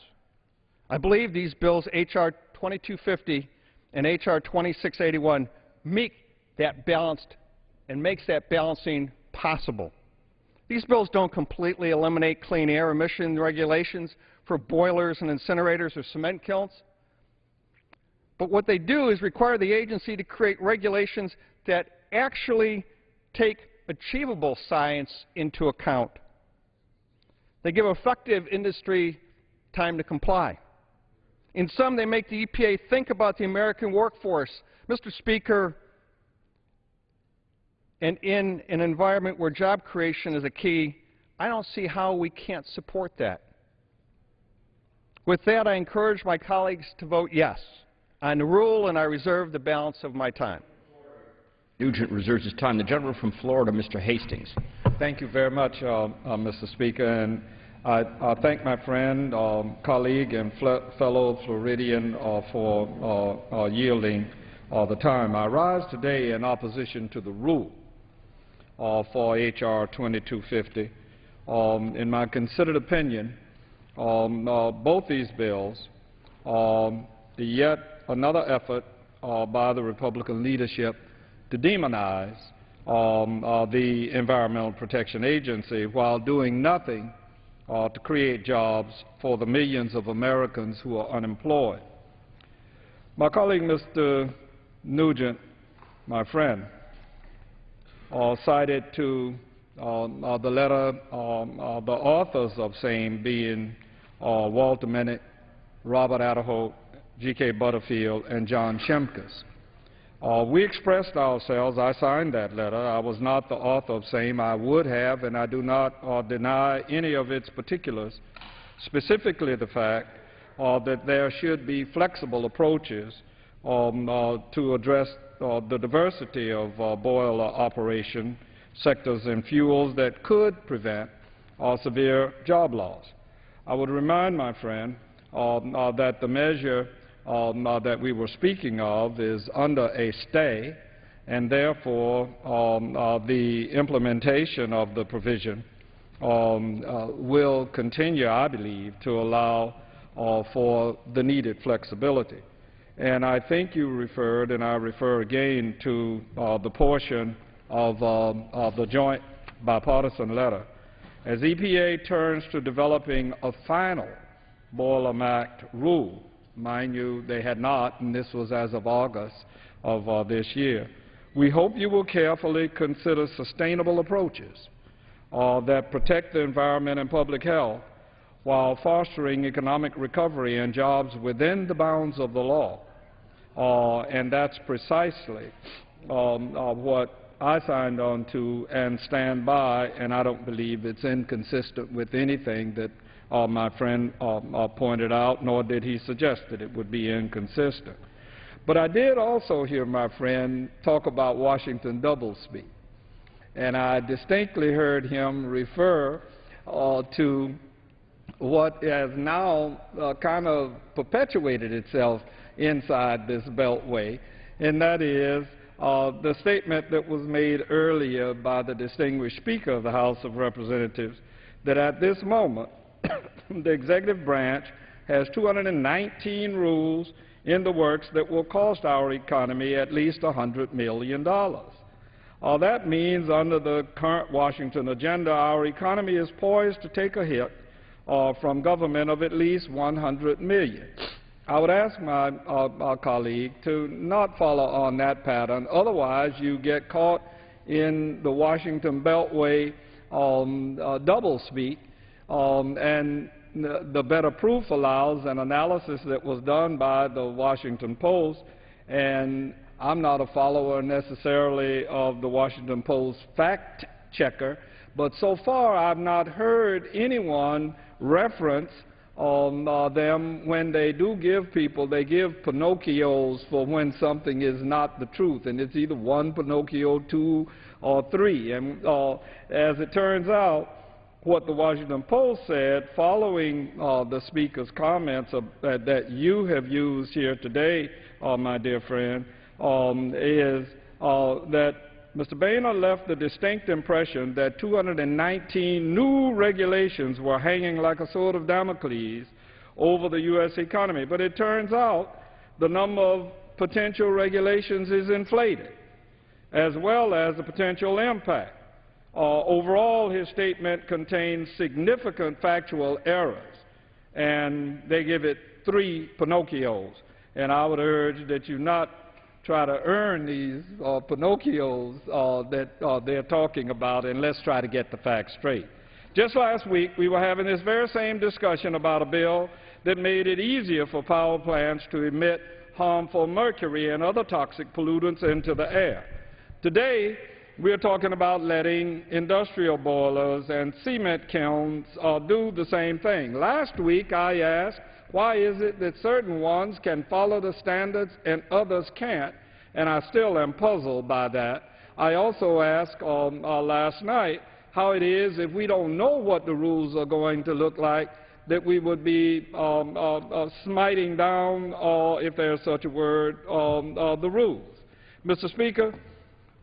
I believe these bills, H.R. 2250 and H.R. 2681, make that balanced and makes that balancing possible. These bills don't completely eliminate clean air emission regulations for boilers and incinerators or cement kilns, but what they do is require the agency to create regulations that actually take achievable science into account. They give effective industry time to comply. In some, they make the EPA think about the American workforce. Mr. Speaker, and in an environment where job creation is a key, I don't see how we can't support that. With that, I encourage my colleagues to vote yes on the rule, and I reserve the balance of my time. Nugent reserves his time. The gentleman from Florida, Mr. Hastings. Thank you very much, Mr. Speaker. And I thank my friend, colleague, and fellow Floridian for yielding the time. I rise today in opposition to the rule for H.R. 2250. In my considered opinion, both these bills yet another effort by the Republican leadership to demonize the Environmental Protection Agency while doing nothing to create jobs for the millions of Americans who are unemployed. My colleague, Mr. Nugent, my friend, cited to the letter, the authors of same being Walter Minnick, Robert Adderholt, G.K. Butterfield, and John Shimkus. We expressed ourselves. I signed that letter. I was not the author of same. I would have, and I do not deny any of its particulars, specifically the fact that there should be flexible approaches to address the diversity of boiler operation sectors and fuels that could prevent severe job loss. I would remind my friend that the measure that we were speaking of is under a stay, and therefore the implementation of the provision will continue, I believe, to allow for the needed flexibility. And I think you referred, and I refer again to the portion of the joint bipartisan letter. As EPA turns to developing a final Boiler Act rule, mind you, they had not, and this was as of August of this year, we hope you will carefully consider sustainable approaches that protect the environment and public health while fostering economic recovery and jobs within the bounds of the law. And that's precisely what I signed on to and stand by, and I don't believe it's inconsistent with anything that my friend pointed out, nor did he suggest that it would be inconsistent. But I did also hear my friend talk about Washington doublespeak, and I distinctly heard him refer to what has now kind of perpetuated itself inside this beltway, and that is the statement that was made earlier by the distinguished Speaker of the House of Representatives that at this moment the executive branch has 219 rules in the works that will cost our economy at least $100 million. That means under the current Washington agenda, our economy is poised to take a hit from government of at least $100 million. I would ask my colleague to not follow on that pattern. Otherwise, you get caught in the Washington Beltway doublespeak, and the better proof allows an analysis that was done by the Washington Post, and I'm not a follower necessarily of the Washington Post fact checker, But so far, I've not heard anyone reference them when they do give people. They give Pinocchios for when something is not the truth, and it's either 1 Pinocchio, 2, or 3. And as it turns out, what the Washington Post said following the Speaker's comments that you have used here today, my dear friend, is that Mr. Boehner left the distinct impression that 219 new regulations were hanging like a sword of Damocles over the U.S. economy. But it turns out the number of potential regulations is inflated, as well as the potential impact. Overall, his statement contains significant factual errors, and they give it 3 Pinocchios. And I would urge that you not try to earn these Pinocchios that they're talking about, and let's try to get the facts straight. Just last week, we were having this very same discussion about a bill that made it easier for power plants to emit harmful mercury and other toxic pollutants into the air. Today, we're talking about letting industrial boilers and cement kilns do the same thing. Last week, I asked, why is it that certain ones can follow the standards and others can't? And I still am puzzled by that. I also asked last night how it is, if we don't know what the rules are going to look like, that we would be smiting down, if there's such a word, the rules. Mr. Speaker,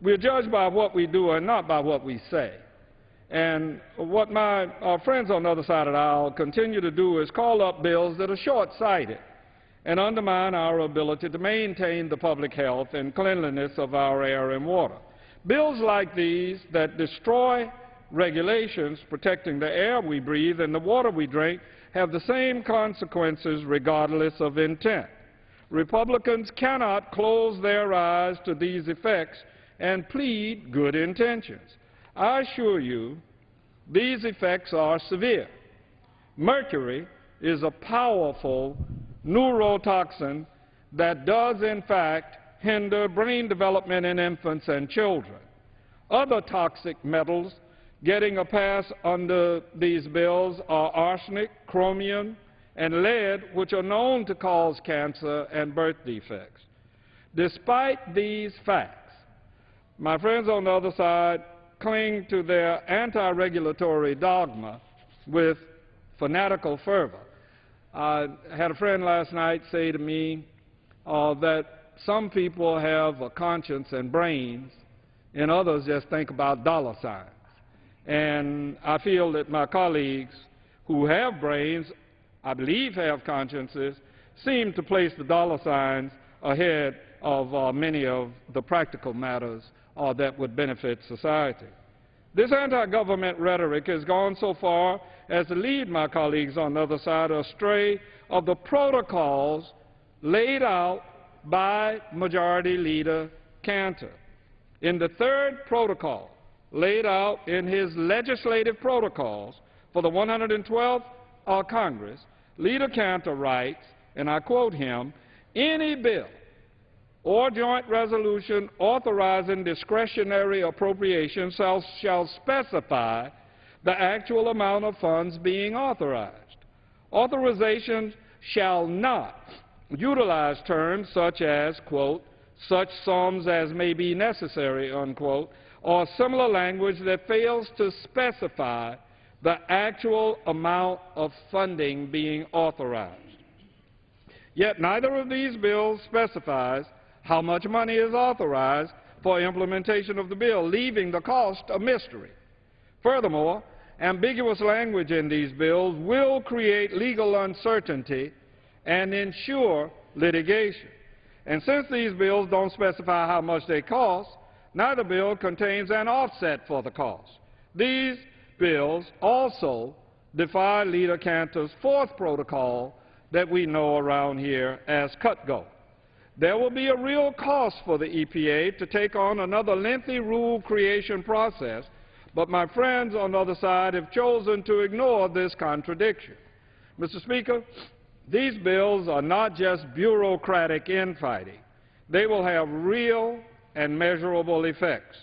we're judged by what we do and not by what we say. And what my friends on the other side of the aisle continue to do is call up bills that are short-sighted and undermine our ability to maintain the public health and cleanliness of our air and water. Bills like these that destroy regulations protecting the air we breathe and the water we drink have the same consequences regardless of intent. Republicans cannot close their eyes to these effects and plead good intentions. I assure you, these effects are severe. Mercury is a powerful neurotoxin that does, in fact, hinder brain development in infants and children. Other toxic metals getting a pass under these bills are arsenic, chromium, and lead, which are known to cause cancer and birth defects. Despite these facts, my friends on the other side cling to their anti-regulatory dogma with fanatical fervor. I had a friend last night say to me that some people have a conscience and brains, and others just think about dollar signs. And I feel that my colleagues who have brains, I believe have consciences, seem to place the dollar signs ahead of many of the practical matters that would benefit society. This anti-government rhetoric has gone so far as to lead my colleagues on the other side astray of the protocols laid out by Majority Leader Cantor. In the 3rd protocol laid out in his legislative protocols for the 112th Congress, Leader Cantor writes, and I quote him, "Any bill or joint resolution authorizing discretionary appropriations shall specify the actual amount of funds being authorized. Authorizations shall not utilize terms such as, quote, such sums as may be necessary, unquote, or similar language that fails to specify the actual amount of funding being authorized. Yet neither of these bills specifies how much money is authorized for implementation of the bill, leaving the cost a mystery. Furthermore, ambiguous language in these bills will create legal uncertainty and ensure litigation. And since these bills don't specify how much they cost, neither bill contains an offset for the cost. These bills also defy Leader Cantor's 4th protocol that we know around here as cut-go. There will be a real cost for the EPA to take on another lengthy rule creation process, but my friends on the other side have chosen to ignore this contradiction. Mr. Speaker, these bills are not just bureaucratic infighting. They will have real and measurable effects.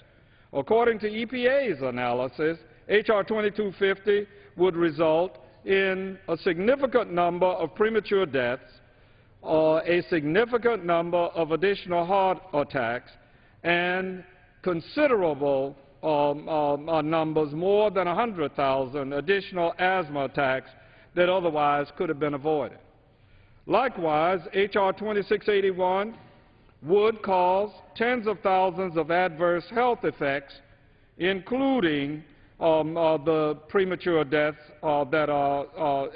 According to EPA's analysis, H.R. 2250 would result in a significant number of premature deaths, a significant number of additional heart attacks, and considerable numbers, more than 100,000 additional asthma attacks that otherwise could have been avoided. Likewise, H.R. 2681 would cause tens of thousands of adverse health effects, including the premature deaths that are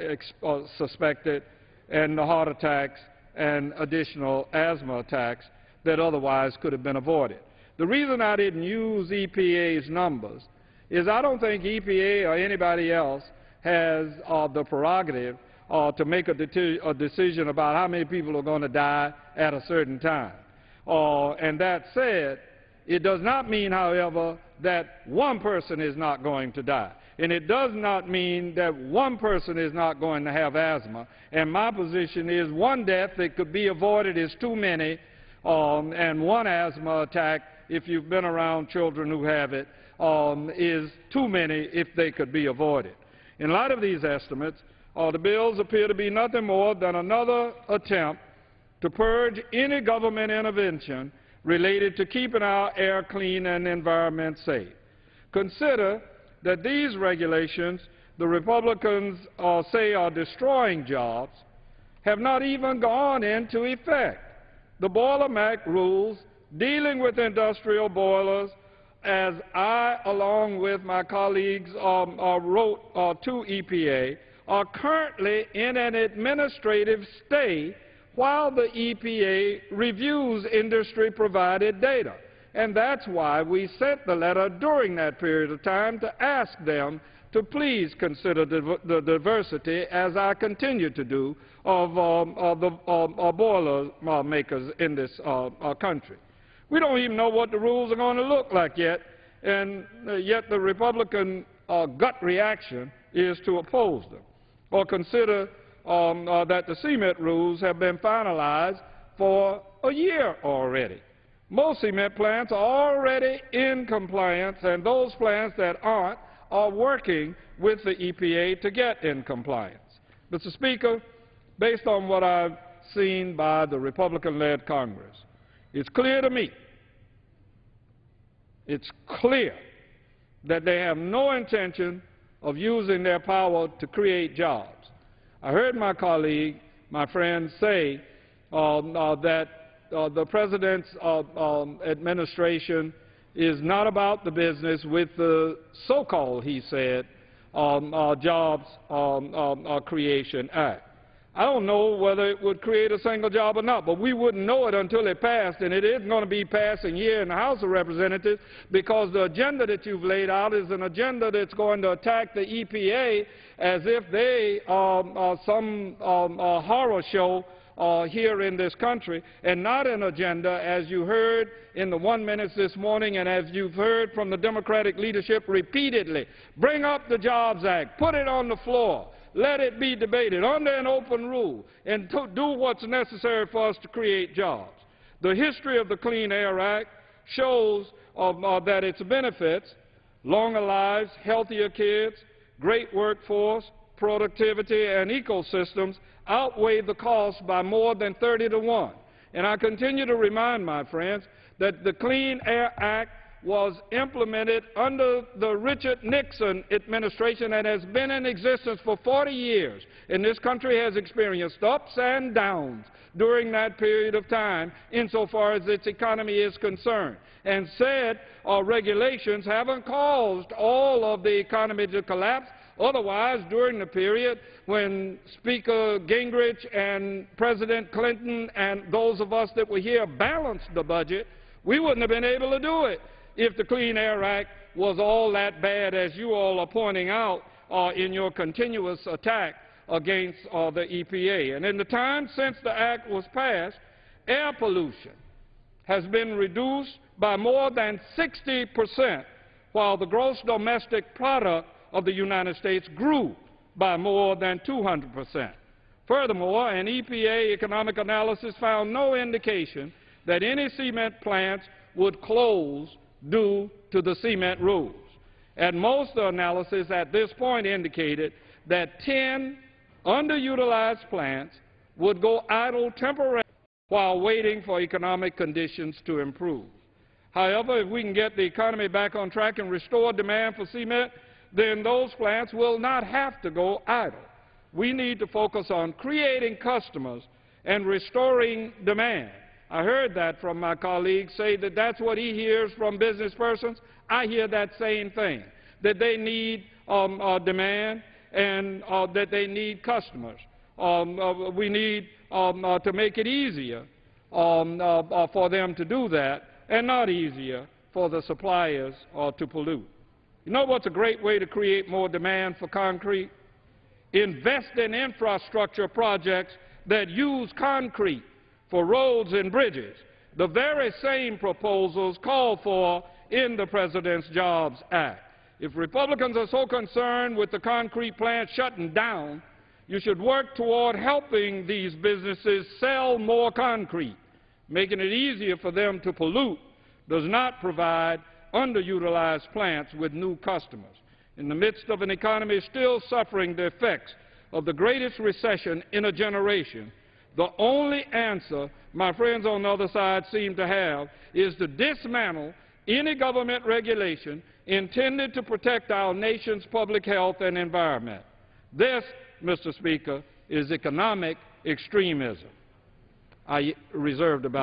suspected, and the heart attacks and additional asthma attacks that otherwise could have been avoided. The reason I didn't use EPA's numbers is I don't think EPA or anybody else has the prerogative to make a decision about how many people are going to die at a certain time. And that said, it does not mean, however, that one person is not going to die. And it does not mean that one person is not going to have asthma. And my position is one death that could be avoided is too many, and one asthma attack, if you've been around children who have it, is too many if they could be avoided. In light of these estimates, the bills appear to be nothing more than another attempt to purge any government intervention related to keeping our air clean and environment safe. Consider that these regulations the Republicans say are destroying jobs have not even gone into effect. The Boiler MAC rules dealing with industrial boilers, as I, along with my colleagues, wrote to EPA, are currently in an administrative stay while the EPA reviews industry-provided data. And that's why we sent the letter during that period of time to ask them to please consider the diversity, as I continue to do, of the boiler makers in this country. We don't even know what the rules are going to look like yet, and yet the Republican gut reaction is to oppose them. Or consider that the cement rules have been finalized for a year already. Most cement plants are already in compliance, and those plants that aren't are working with the EPA to get in compliance. Mr. Speaker, based on what I've seen by the Republican-led Congress, it's clear to me, it's clear that they have no intention of using their power to create jobs. I heard my colleague, my friend, say that the President's administration is not about the business with the so-called, he said, Jobs Creation Act. I don't know whether it would create a single job or not, but we wouldn't know it until it passed, and it isn't going to be passing here in the House of Representatives, because the agenda that you've laid out is an agenda that's going to attack the EPA as if they are some horror show here in this country, and not an agenda, as you heard in the 1 minute this morning and as you've heard from the Democratic leadership repeatedly. Bring up the Jobs Act, put it on the floor, let it be debated under an open rule, and do what's necessary for us to create jobs. The history of the Clean Air Act shows that its benefits, longer lives, healthier kids, great workforce, productivity, and ecosystems outweigh the cost by more than 30 to 1. And I continue to remind my friends that the Clean Air Act was implemented under the Richard Nixon administration and has been in existence for 40 years. And this country has experienced ups and downs during that period of time insofar as its economy is concerned. And said regulations haven't caused all of the economy to collapse. Otherwise, during the period when Speaker Gingrich and President Clinton and those of us that were here balanced the budget, we wouldn't have been able to do it if the Clean Air Act was all that bad as you all are pointing out in your continuous attack against the EPA. And in the time since the act was passed, air pollution has been reduced by more than 60%, while the gross domestic product of the United States grew by more than 200%. Furthermore, an EPA economic analysis found no indication that any cement plants would close due to the cement rules. And most of the analysis at this point indicated that 10 underutilized plants would go idle temporarily while waiting for economic conditions to improve. However, if we can get the economy back on track and restore demand for cement, then those plants will not have to go idle. We need to focus on creating customers and restoring demand. I heard that from my colleague say that that's what he hears from business persons. I hear that same thing, that they need demand and that they need customers. We need to make it easier for them to do that and not easier for the suppliers to pollute. You know what's a great way to create more demand for concrete? Invest in infrastructure projects that use concrete for roads and bridges, the very same proposals called for in the President's Jobs Act. If Republicans are so concerned with the concrete plants shutting down, you should work toward helping these businesses sell more concrete. Making it easier for them to pollute does not provide underutilized plants with new customers. In the midst of an economy still suffering the effects of the greatest recession in a generation, the only answer my friends on the other side seem to have is to dismantle any government regulation intended to protect our nation's public health and environment. This, Mr. Speaker, is economic extremism. I reserved about